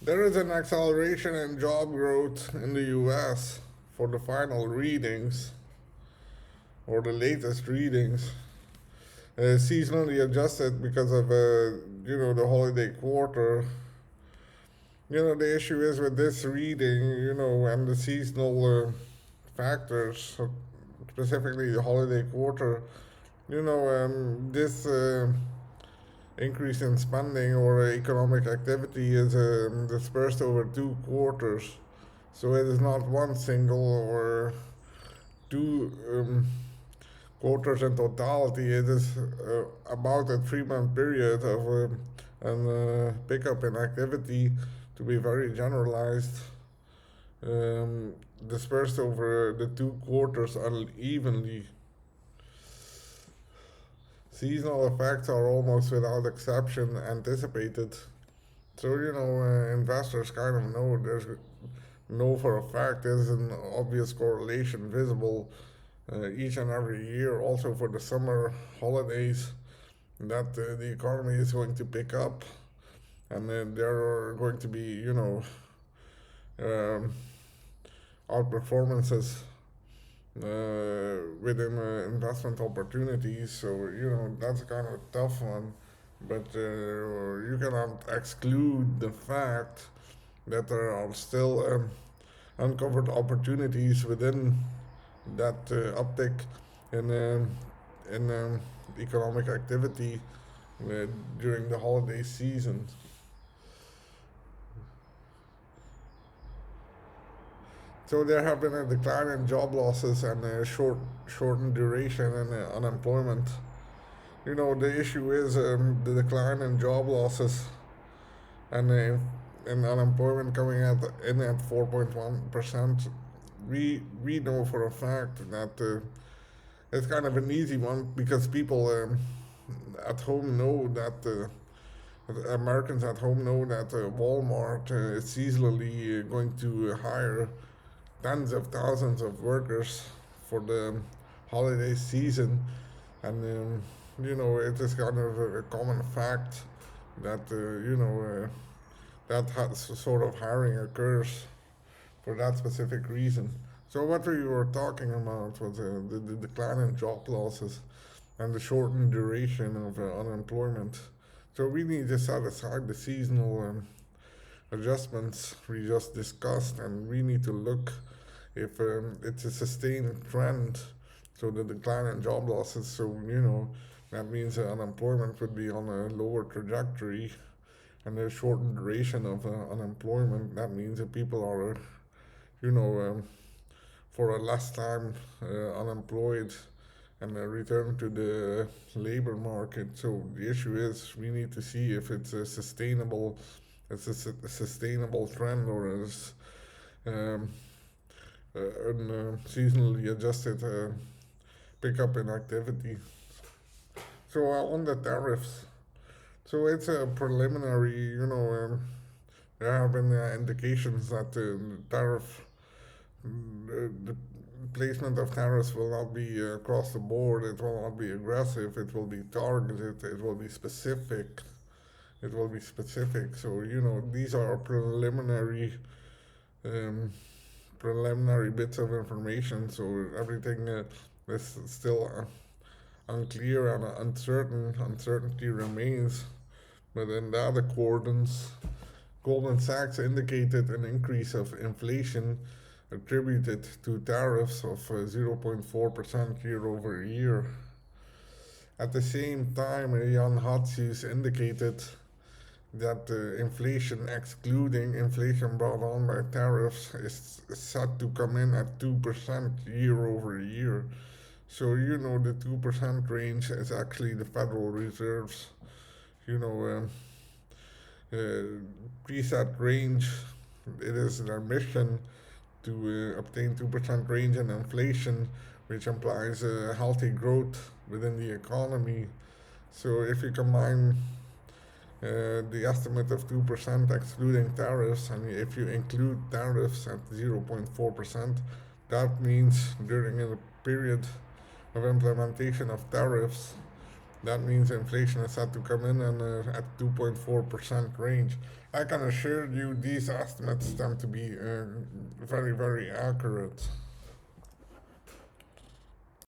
There is an acceleration in job growth in the US for the final readings or the latest readings, seasonally adjusted because of the holiday quarter. The issue is with this reading, and the seasonal factors, specifically the holiday quarter. This increase in spending or economic activity is dispersed over 2 quarters. So it is not one single or two quarters in totality. It is about a 3 month period of pickup in activity, to be very generalized, um, dispersed over the 2 quarters unevenly. Seasonal effects are almost without exception anticipated. So, investors kind of know for a fact there's an obvious correlation visible each and every year, also for the summer holidays, that the economy is going to pick up, and there are going to be, um, outperformances within investment opportunities. So that's kind of a tough one, but you cannot exclude the fact that there are still uncovered opportunities within that uptick in economic activity during the holiday season. So there have been a decline in job losses and a shortened duration in unemployment. The issue is the decline in job losses and unemployment coming in at 4.1%. We know for a fact that it's kind of an easy one because people at home know that Americans at home know that Walmart is seasonally going to hire tens of thousands of workers for the holiday season, and it is kind of a common fact that sort of hiring occurs for that specific reason. So what we were talking about was the decline in job losses and the shortened duration of unemployment. So we need to set aside the seasonal adjustments we just discussed, and we need to look if it's a sustained trend. So the decline in job losses, so that means unemployment would be on a lower trajectory, and the shortened duration of unemployment, that means that people are for a less time unemployed and return to the labor market. So the issue is we need to see if it's a sustainable trend, or is um, an seasonally adjusted pickup in activity. So on the tariffs, so it's a preliminary. There have been indications that the tariff, the placement of tariffs will not be across the board. It will not be aggressive. It will be targeted. It will be specific. It will be specific. So these are um, preliminary bits of information. So everything is still unclear and uncertain. Uncertainty remains. But in that accordance, Goldman Sachs indicated an increase of inflation attributed to tariffs of 0.4% year over year. At the same time, Jan Hatzius indicated that inflation, excluding inflation brought on by tariffs, is set to come in at 2% year over year. So, the 2% range is actually the Federal Reserve's, you know, preset range. It is their mission to obtain 2% range in inflation, which implies healthy growth within the economy. So if you combine the estimate of 2% excluding tariffs, and if you include tariffs at 0.4%, that means during a period of implementation of tariffs, That means inflation is set to come in at 2.4% range. I can assure you these estimates tend to be very, very accurate.